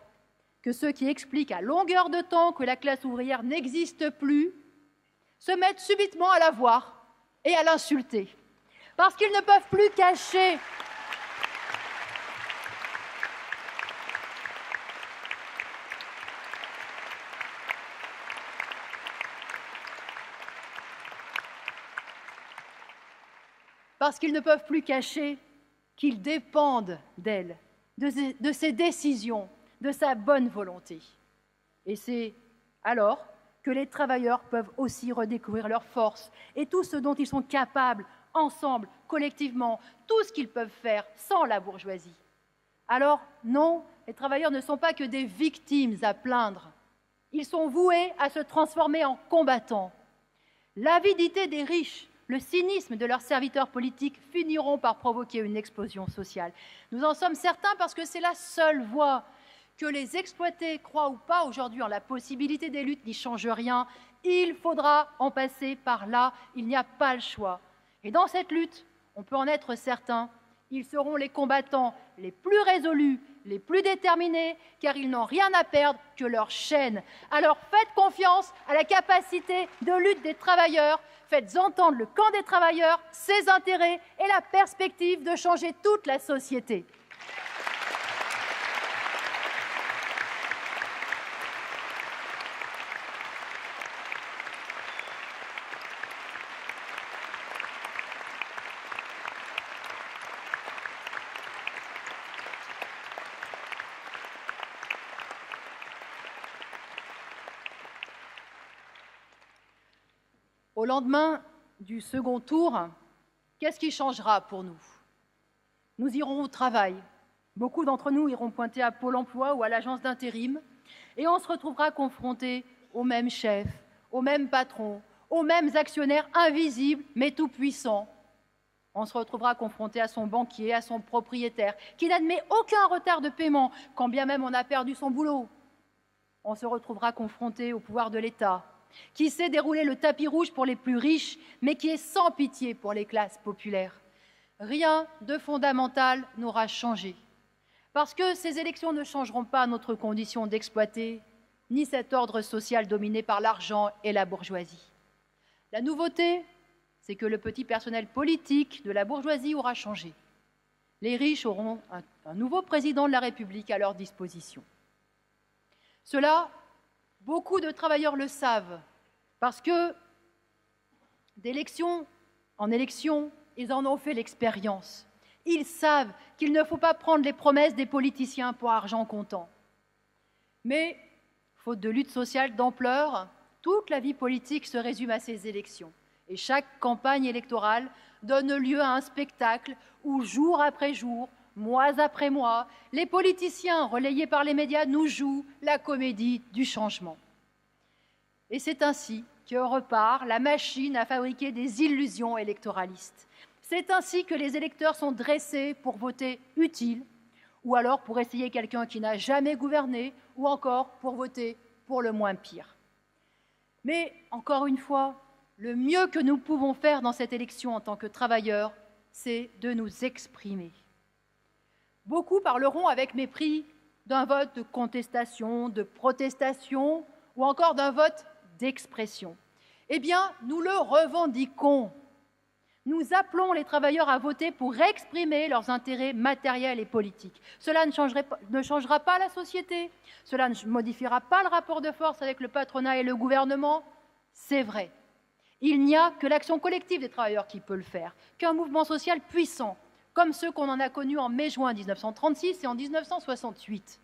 que ceux qui expliquent à longueur de temps que la classe ouvrière n'existe plus se mettent subitement à la voir et à l'insulter. Parce qu'ils ne peuvent plus cacher qu'ils dépendent d'elle, de ses décisions, de sa bonne volonté. Et c'est alors que les travailleurs peuvent aussi redécouvrir leurs forces et tout ce dont ils sont capables, ensemble, collectivement, tout ce qu'ils peuvent faire sans la bourgeoisie. Alors, non, les travailleurs ne sont pas que des victimes à plaindre. Ils sont voués à se transformer en combattants. L'avidité des riches, le cynisme de leurs serviteurs politiques finiront par provoquer une explosion sociale. Nous en sommes certains parce que c'est la seule voie. Que les exploités croient ou pas aujourd'hui en la possibilité des luttes n'y change rien. Il faudra en passer par là. Il n'y a pas le choix. Et dans cette lutte, on peut en être certain, ils seront les combattants les plus résolus, les plus déterminés, car ils n'ont rien à perdre que leur chaîne. Alors faites confiance à la capacité de lutte des travailleurs. Faites entendre le camp des travailleurs, ses intérêts et la perspective de changer toute la société. Au lendemain du second tour, qu'est-ce qui changera pour nous? Nous irons au travail. Beaucoup d'entre nous iront pointer à Pôle emploi ou à l'agence d'intérim. Et on se retrouvera confronté aux mêmes chefs, aux mêmes patrons, aux mêmes actionnaires invisibles mais tout-puissants. On se retrouvera confronté à son banquier, à son propriétaire, qui n'admet aucun retard de paiement, quand bien même on a perdu son boulot. On se retrouvera confronté au pouvoir de l'État, qui sait dérouler le tapis rouge pour les plus riches, mais qui est sans pitié pour les classes populaires. Rien de fondamental n'aura changé, parce que ces élections ne changeront pas notre condition d'exploiter, ni cet ordre social dominé par l'argent et la bourgeoisie. La nouveauté, c'est que le petit personnel politique de la bourgeoisie aura changé. Les riches auront un nouveau président de la République à leur disposition. Cela, beaucoup de travailleurs le savent, parce que d'élection en élection, ils en ont fait l'expérience. Ils savent qu'il ne faut pas prendre les promesses des politiciens pour argent comptant. Mais, faute de lutte sociale d'ampleur, toute la vie politique se résume à ces élections. Et chaque campagne électorale donne lieu à un spectacle où, jour après jour, mois après mois, les politiciens, relayés par les médias, nous jouent la comédie du changement. Et c'est ainsi que repart la machine à fabriquer des illusions électoralistes. C'est ainsi que les électeurs sont dressés pour voter utile, ou alors pour essayer quelqu'un qui n'a jamais gouverné, ou encore pour voter pour le moins pire. Mais, encore une fois, le mieux que nous pouvons faire dans cette élection en tant que travailleurs, c'est de nous exprimer. Beaucoup parleront avec mépris d'un vote de contestation, de protestation, ou encore d'un vote d'expression. Eh bien, nous le revendiquons. Nous appelons les travailleurs à voter pour exprimer leurs intérêts matériels et politiques. Cela ne changera pas la société, cela ne modifiera pas le rapport de force avec le patronat et le gouvernement, c'est vrai. Il n'y a que l'action collective des travailleurs qui peut le faire, qu'un mouvement social puissant, comme ceux qu'on en a connus en mai-juin 1936 et en 1968.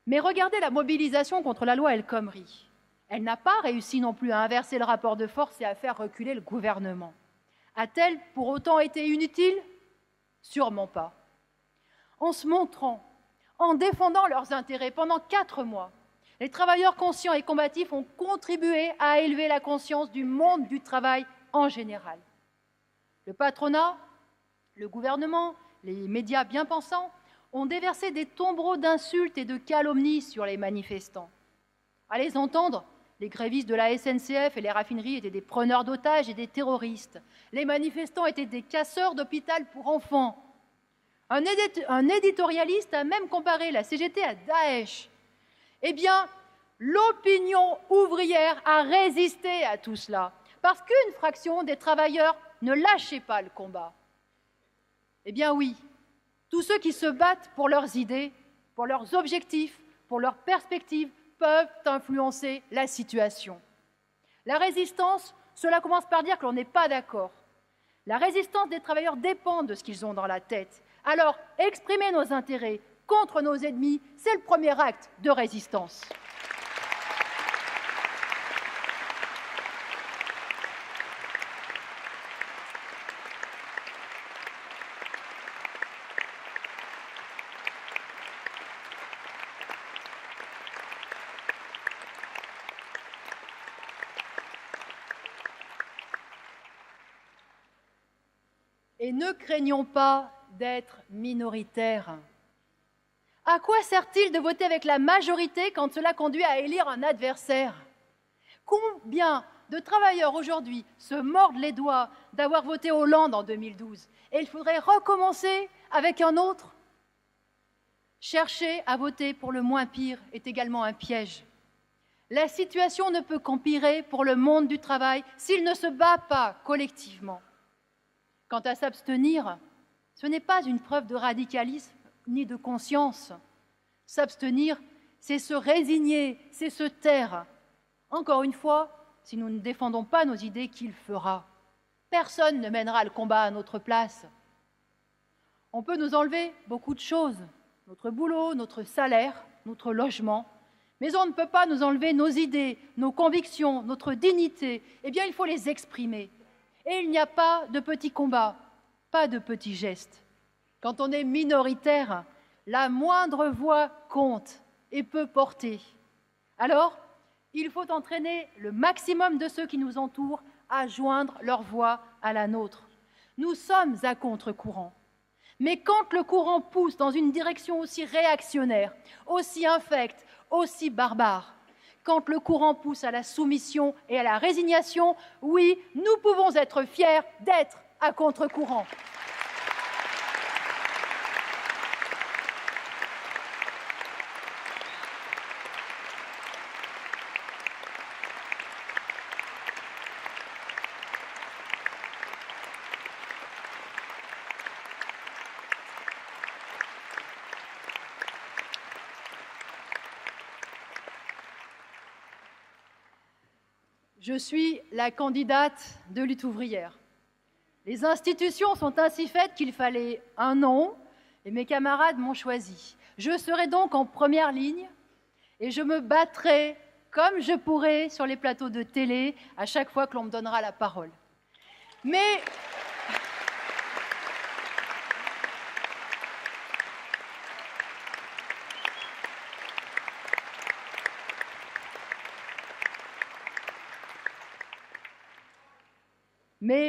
Mais regardez la mobilisation contre la loi El Khomri. Elle n'a pas réussi non plus à inverser le rapport de force et à faire reculer le gouvernement. A-t-elle pour autant été inutile? Sûrement pas. En se montrant, en défendant leurs intérêts pendant 4 mois, les travailleurs conscients et combatifs ont contribué à élever la conscience du monde du travail en général. Le patronat, le gouvernement, les médias bien pensants ont déversé des tombereaux d'insultes et de calomnies sur les manifestants. À les entendre, les grévistes de la SNCF et les raffineries étaient des preneurs d'otages et des terroristes. Les manifestants étaient des casseurs d'hôpital pour enfants. Un éditorialiste a même comparé la CGT à Daesh. Eh bien, l'opinion ouvrière a résisté à tout cela, parce qu'une fraction des travailleurs ne lâchait pas le combat. Eh bien oui, tous ceux qui se battent pour leurs idées, pour leurs objectifs, pour leurs perspectives, peuvent influencer la situation. La résistance, cela commence par dire que l'on n'est pas d'accord. La résistance des travailleurs dépend de ce qu'ils ont dans la tête. Alors, exprimer nos intérêts contre nos ennemis, c'est le premier acte de résistance. Et ne craignons pas d'être minoritaires. À quoi sert-il de voter avec la majorité quand cela conduit à élire un adversaire? Combien de travailleurs aujourd'hui se mordent les doigts d'avoir voté Hollande en 2012 et il faudrait recommencer avec un autre? Chercher à voter pour le moins pire est également un piège. La situation ne peut qu'empirer pour le monde du travail s'il ne se bat pas collectivement. Quant à s'abstenir, ce n'est pas une preuve de radicalisme ni de conscience. S'abstenir, c'est se résigner, c'est se taire. Encore une fois, si nous ne défendons pas nos idées, qui le fera? Personne ne mènera le combat à notre place. On peut nous enlever beaucoup de choses, notre boulot, notre salaire, notre logement, mais on ne peut pas nous enlever nos idées, nos convictions, notre dignité. Eh bien, il faut les exprimer. Et il n'y a pas de petits combats, pas de petits gestes. Quand on est minoritaire, la moindre voix compte. et peut porter. Alors, il faut entraîner le maximum de ceux qui nous entourent à joindre leur voix à la nôtre. Nous sommes à contre-courant. Mais quand le courant pousse dans une direction aussi réactionnaire, aussi infecte, aussi barbare, quand le courant pousse à la soumission et à la résignation, oui, nous pouvons être fiers d'être à contre-courant. Je suis la candidate de Lutte ouvrière. Les institutions sont ainsi faites qu'il fallait un nom et mes camarades m'ont choisi. Je serai donc en première ligne et je me battrai comme je pourrai sur les plateaux de télé à chaque fois que l'on me donnera la parole. Mais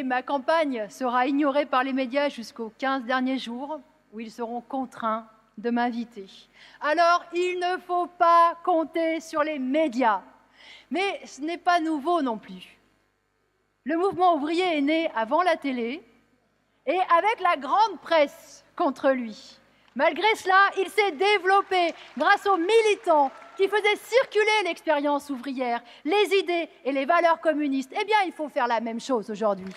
ma campagne sera ignorée par les médias jusqu'aux 15 derniers jours, où ils seront contraints de m'inviter. Alors, il ne faut pas compter sur les médias. Mais ce n'est pas nouveau non plus. Le mouvement ouvrier est né avant la télé et avec la grande presse contre lui. Malgré cela, il s'est développé grâce aux militants qui faisaient circuler l'expérience ouvrière, les idées et les valeurs communistes. Eh bien, il faut faire la même chose aujourd'hui.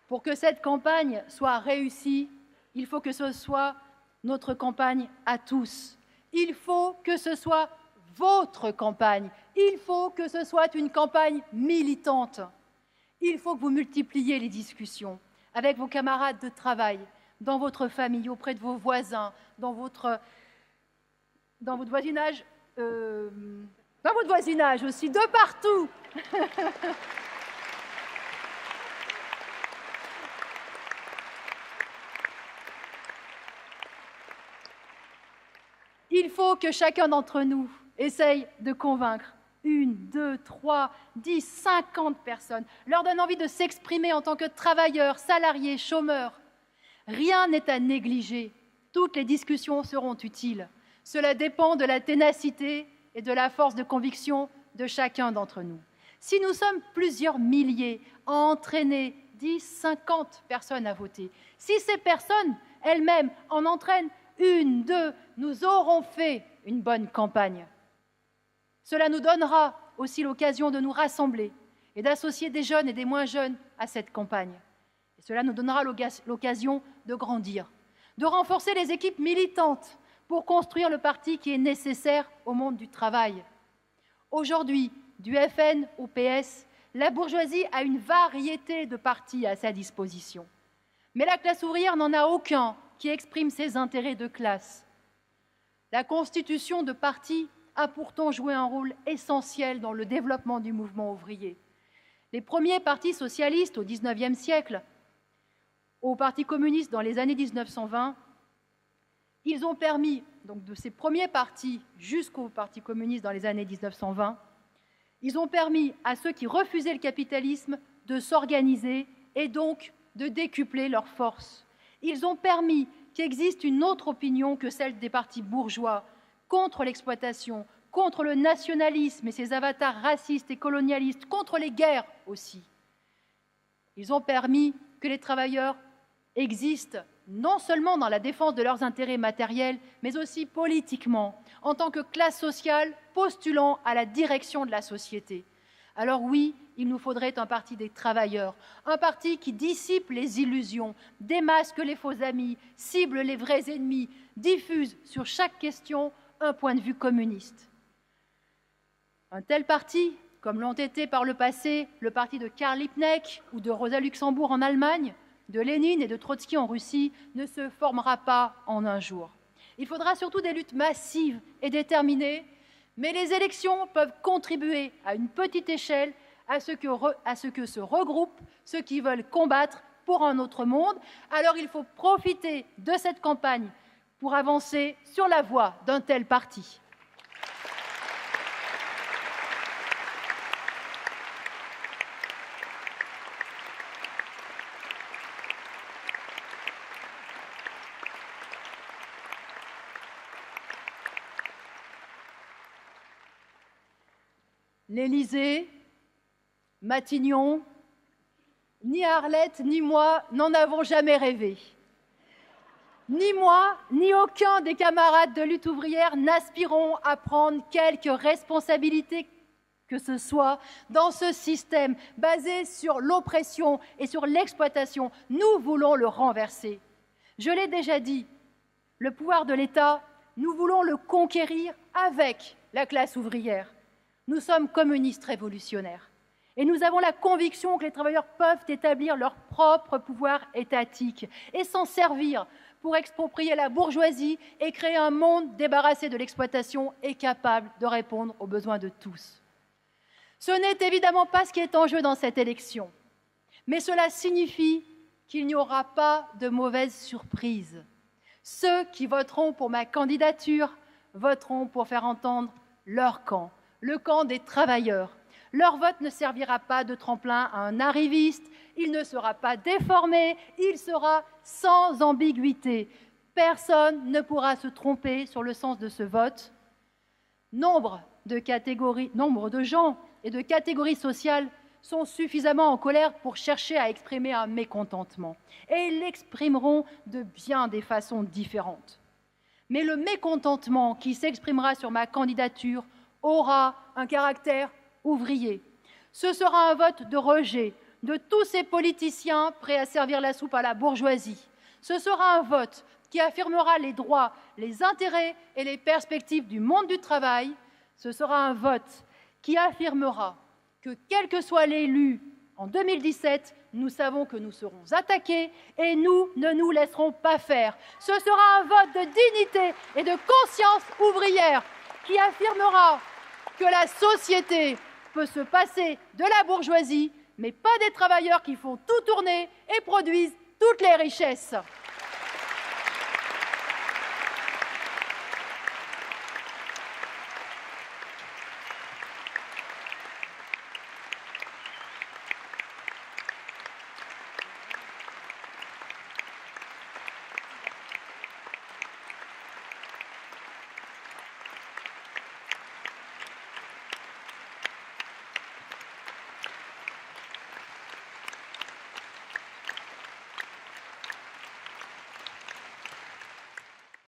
Pour que cette campagne soit réussie, il faut que ce soit notre campagne à tous. Il faut que ce soit votre campagne. Il faut que ce soit une campagne militante. Il faut que vous multipliez les discussions avec vos camarades de travail, dans votre famille, auprès de vos voisins, dans votre voisinage aussi, de partout. Il faut que chacun d'entre nous essaye de convaincre 1, 2, 3, 10, 50 personnes, leur donne envie de s'exprimer en tant que travailleurs, salariés, chômeurs. Rien n'est à négliger. Toutes les discussions seront utiles. Cela dépend de la ténacité et de la force de conviction de chacun d'entre nous. Si nous sommes plusieurs milliers à entraîner 10, 50 personnes à voter, si ces personnes elles-mêmes en entraînent 1, 2, nous aurons fait une bonne campagne. Cela nous donnera aussi l'occasion de nous rassembler et d'associer des jeunes et des moins jeunes à cette campagne. Et cela nous donnera l'occasion de grandir, de renforcer les équipes militantes pour construire le parti qui est nécessaire au monde du travail. Aujourd'hui, du FN au PS, la bourgeoisie a une variété de partis à sa disposition. Mais la classe ouvrière n'en a aucun qui exprime ses intérêts de classe. La constitution de partis a pourtant joué un rôle essentiel dans le développement du mouvement ouvrier. Les premiers partis socialistes au XIXe siècle, au Parti communiste dans les années 1920, ils ont permis, donc de ces premiers partis jusqu'au Parti communiste dans les années 1920, ils ont permis à ceux qui refusaient le capitalisme de s'organiser et donc de décupler leurs forces. Ils ont permis qu'il existe une autre opinion que celle des partis bourgeois contre l'exploitation, contre le nationalisme et ses avatars racistes et colonialistes, contre les guerres aussi. Ils ont permis que les travailleurs existent non seulement dans la défense de leurs intérêts matériels, mais aussi politiquement, en tant que classe sociale postulant à la direction de la société. Alors oui, il nous faudrait un parti des travailleurs, un parti qui dissipe les illusions, démasque les faux amis, cible les vrais ennemis, diffuse sur chaque question un point de vue communiste. Un tel parti, comme l'ont été par le passé le parti de Karl Liebknecht ou de Rosa Luxembourg en Allemagne, de Lénine et de Trotsky en Russie ne se formera pas en un jour. Il faudra surtout des luttes massives et déterminées, mais les élections peuvent contribuer à une petite échelle à ce que se regroupent ceux qui veulent combattre pour un autre monde. Alors il faut profiter de cette campagne pour avancer sur la voie d'un tel parti. L'Élysée, Matignon, ni Arlette, ni moi n'en avons jamais rêvé. Ni moi, ni aucun des camarades de lutte ouvrière n'aspirons à prendre quelque responsabilité que ce soit dans ce système basé sur l'oppression et sur l'exploitation. Nous voulons le renverser. Je l'ai déjà dit, le pouvoir de l'État, nous voulons le conquérir avec la classe ouvrière. Nous sommes communistes révolutionnaires et nous avons la conviction que les travailleurs peuvent établir leur propre pouvoir étatique et s'en servir pour exproprier la bourgeoisie et créer un monde débarrassé de l'exploitation et capable de répondre aux besoins de tous. Ce n'est évidemment pas ce qui est en jeu dans cette élection, mais cela signifie qu'il n'y aura pas de mauvaises surprises. Ceux qui voteront pour ma candidature voteront pour faire entendre leur camp, le camp des travailleurs. Leur vote ne servira pas de tremplin à un arriviste, il ne sera pas déformé, il sera sans ambiguïté. Personne ne pourra se tromper sur le sens de ce vote. Nombre de gens et de catégories sociales sont suffisamment en colère pour chercher à exprimer un mécontentement. Et ils l'exprimeront de bien des façons différentes. Mais le mécontentement qui s'exprimera sur ma candidature aura un caractère ouvrier. Ce sera un vote de rejet de tous ces politiciens prêts à servir la soupe à la bourgeoisie. Ce sera un vote qui affirmera les droits, les intérêts et les perspectives du monde du travail. Ce sera un vote qui affirmera que, quel que soit l'élu en 2017, nous savons que nous serons attaqués et nous ne nous laisserons pas faire. Ce sera un vote de dignité et de conscience ouvrière qui affirmera que la société peut se passer de la bourgeoisie, mais pas des travailleurs qui font tout tourner et produisent toutes les richesses.